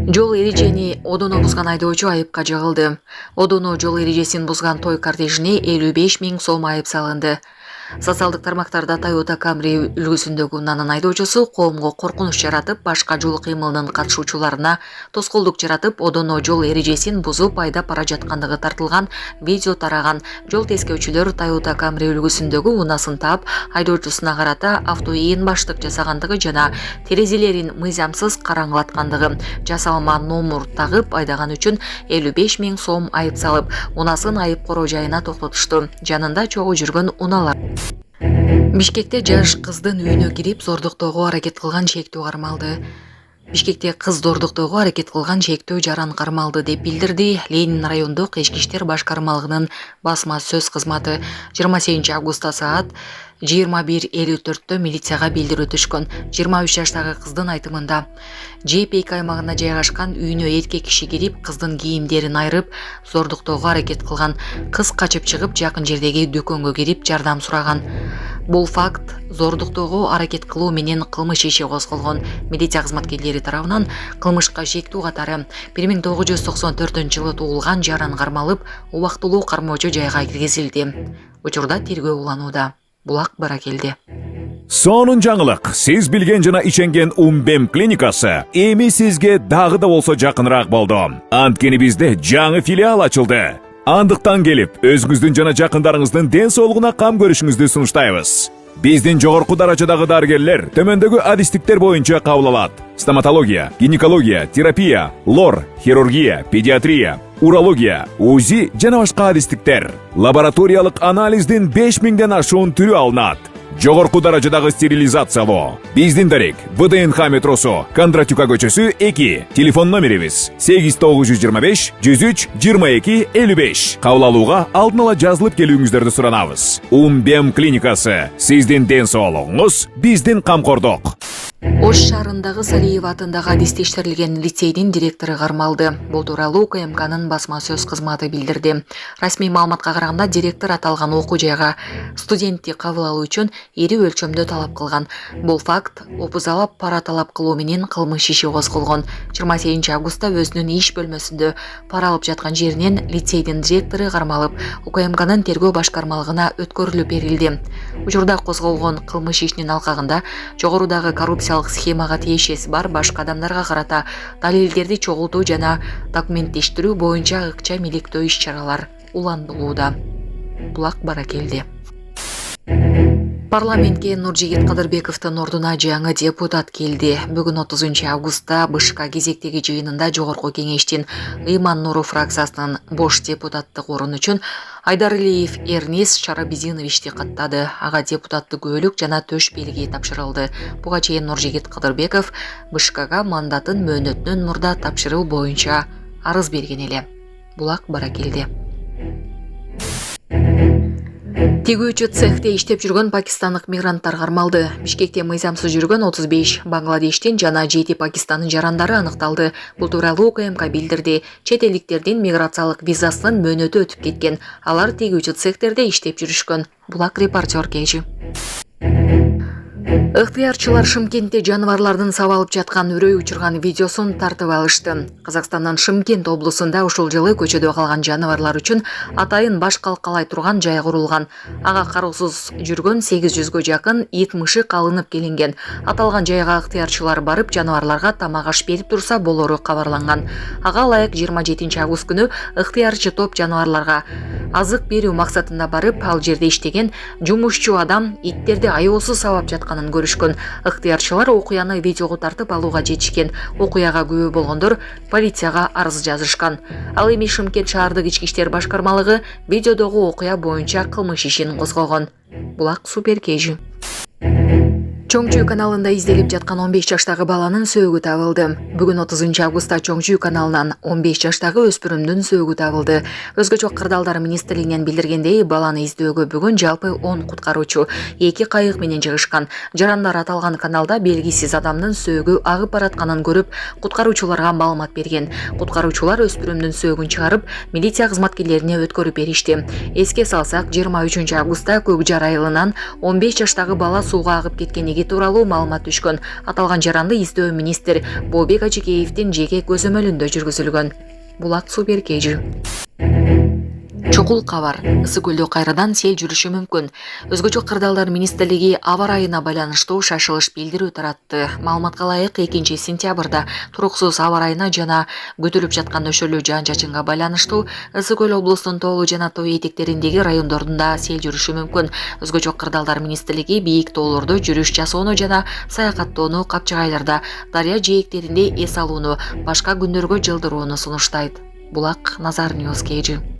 Жол эрежени одоно бузган айдоочу айыпка жыгылды. Одоно жол эрежесин бузган той кортежине 55 000 сом айып салынды. Социалдык тармактарда Toyota Camry үлгүсүндөгү унанын айдоочусу коомго коркунуч жаратып, башка жол кыймылынын катышуучуларына тоскоолдук жаратып, одоно жол эрежесин бузуп айдап бара жаткандыгы тартылган видео тараган. Жол тескөөчүлөр Toyota Camry үлгүсүндөгү унасын таап, айдоочусуна карата автоийин баштык жасагандыгы жана терезелерин мыйзамсыз караңгылаткандыгы, жасалма номер тагып айдаган үчүн 55 000 сом айып салып, унасын айып короо жайына токтотушту. Жанында чогуу жүргөн уналар. Бишкекте жаш кыздын үйүнө кирип зордуктоого аракет кылган шектүү кармалды. Бишкекте кыз зордуктоого аракет кылган шектүү жаран кармалды деп билдирди Ленин райондук ички иштер башкармалыгынын басма сөз кызматы. 28 августта саат 21:54 милицияга билдирүү түшкөн. 23 жаштагы кыздын айтымында ЖПК аймагында жайгашкан үйүнө эркек киши кирип, кыздын кийимдерин айырып, зордуктоого аракет кылган. Кыз качып чыгып, жакын жердеги дүкөнгө кирип жардам сураган. Бул факт зордуктоого аракет кылуу менен кылмыш иши козголгон. Милиция кызматкерлери тарабынан кылмышка шектүү катары 1994-жылы туулган жаран кармалып, убактылуу кармоочу жайга киргизилди. Учурда тергөө уланууда. Булак Баракелди. Сонун жаңылык. Сиз билген жана иченген Умбем клиникасы эми сизге дагы да болсо жакыныраак болду. Анткени бизде жаңы филиал ачылды. Андыктан келип, өзүңүздүн жана жакындарыңыздын ден соолугуна кам көрүшүңүздү сунуштайбыз. Биздин жогорку даражадагы дарыгерлер төмөндөгү адистиктер боюнча кабыл алат. Стоматология, гинекология, терапия, лор, хирургия, педиатрия, урология, УЗИ жана башка адистиктер. Лабораториялык анализдин 5000ден ашуун түрү алынат. Жогорку даражадагы стерилизациялоо. Биздин дарек ВДНХ метросу, Кондратюка көчөсү 2. Телефон номерибиз 8925 103 22 55. Кабыл алууга алдын ала жазылып келүүңүздөрдү суранабыз. Умбем клиникасы. Сиздин ден соолугуңуз, биздин камкордук. Ош шаарындагы Салиев атындагы адистештирилген лицейдин директору кармалды. Бул тууралуу УКМКнын басма сөз кызматы билдирди. Расмий маалыматка караганда, директор аталган окуу жайга студентти кабыл алуу үчүн ири өлчөмдө талап кылган. Бул факт опузалап пара талап кылуу менен кылмыш иши козголгон. 28 августта өзүнүн иш бөлмөсүндө пара алып жаткан жеринен лицейдин директору кармалып, УКМКнын тергөө башкармалыгына өткөрүлүп берилди. Учурда козголгон кылмыш ишинин алкагында жогорудагы коррупциялык схемага тиешеси бар башка адамдарга карата далилдерди чогултуу жана документтештирүү боюнча ыкча миликтөө иш-чаралар улантылууда. Булак Баракелди. Парламентке Нуржигит Кадырбековдун ордуна жаңы депутат келди. Бүгүн 30 августта БШК кезектеги жыйынында Жогорку кеңештин Ыйман Нуру фракциясынын бош депутаттык орун үчүн Айдаралиев Эрнис Шарабизиновичти каттады. Ага депутаттык күбөлүк жана төш белги тапшырылды. Буга чейин Нуржигит Кадырбеков БШКга мандатын мөөнөтүнөн мурда тапшыруу боюнча арыз берген эле. Булак Баракелди. Тегүүчү цехте иштеп жүргөн пакистандык мигранттар кармалды. Бишкекте мыйзамсыз жүргөн 35 Бангладештин жана 7 Пакистандын жарандары аныкталды. Бул тууралуу УКМК билдирди. Чет элдиктердин миграциялык визасынын мөөнөтү өтүп кеткен. Алар тегүүчү цехтерде иштеп жүрүшкөн. Булак репортер Кежи. Ыктыярчылар Шымкентте жаныбарлардын сабалып жаткан үрөй учурган видеосун тартып алышты. Казакстандын Шымкент облусунда ушул жылы көчөдө калган жаныбарлар үчүн атайын баш калкалай турган жай курулган. Ага кароосуз жүргөн 800гө жакын ит мышык алынып келинген. Аталган жайга ыктыярчылар барып, жаныбарларга тамак аш берип турса болору кабарланган. Ага ылайык 27 август күнү ыктыярчы топ жаныбарларга азык берүү максатында барып, ал жерде иштеген жумушчу адам иттерди аеосуз сабап жатканын көрүшкөн. Ыктыярчылар окуяны видеого тартып алууга жетишкен. Окуяга күбө болгондор полицияга арыз жазышкан. Ал эми Шымкент шаардык ички иштер башкармалыгы видеодогу окуя боюнча кылмыш ишин козгогон. Булак Суперкежи. Чоңчуу каналында изделип жаткан 15 жаштагы баланын сөөгү табылды. Бүгүн 30 августта Чоңчуу каналынан 15 жаштагы өспүрүмдүн сөөгү табылды. Өзгөчө кырдаалдар министрлигинен билдиргендей, баланы издөөгө бүгүн жалпы 10 куткаруучу 2 кайык менен чыгышкан. Жарандар аталган каналда белгисиз адамдын сөөгү агып баратканын көрүп, куткаруучуларга маалымат берген. Куткаруучулар өспүрүмдүн сөөгүн чыгарып, милиция кызматкерлерине өткөрүп беришти. Эске салсак, 23 августта Көкжар айылынан 15 жаштагы бала сууга агып кеткени белгилеги тууралуу маалымат түшкөн. Аталган жаранды издөө министр Бообек Ажикеевдин жеке көзөмөлүндө жүргүзүлгөн. Булат Суберкежи. Чокул кабар. Ысык көлдө кайрадан сел жүрүшү мүмкүн. Өзгөчө кырдаалдар министрлиги аба ырайына байланыштуу шашылыш билдирүү таратты. Маалыматка ылайык 2-сентябрда туруксуз аба ырайына жана күтүлүп жаткан нөшөрлүү жаан-чачынга байланыштуу Ысык көл облусунун тоолуу жана тоо этектериндеги райондорунда сел жүрүшү мүмкүн. Өзгөчө кырдаалдар министрлиги бийик тоолордо жүрүш жасоону жана саякаттоону, капчыгайларда, дарыя жээктеринде эс алууну башка күндөргө жылдырууну сунуштайт. Булак Назар Ньюс Кежи.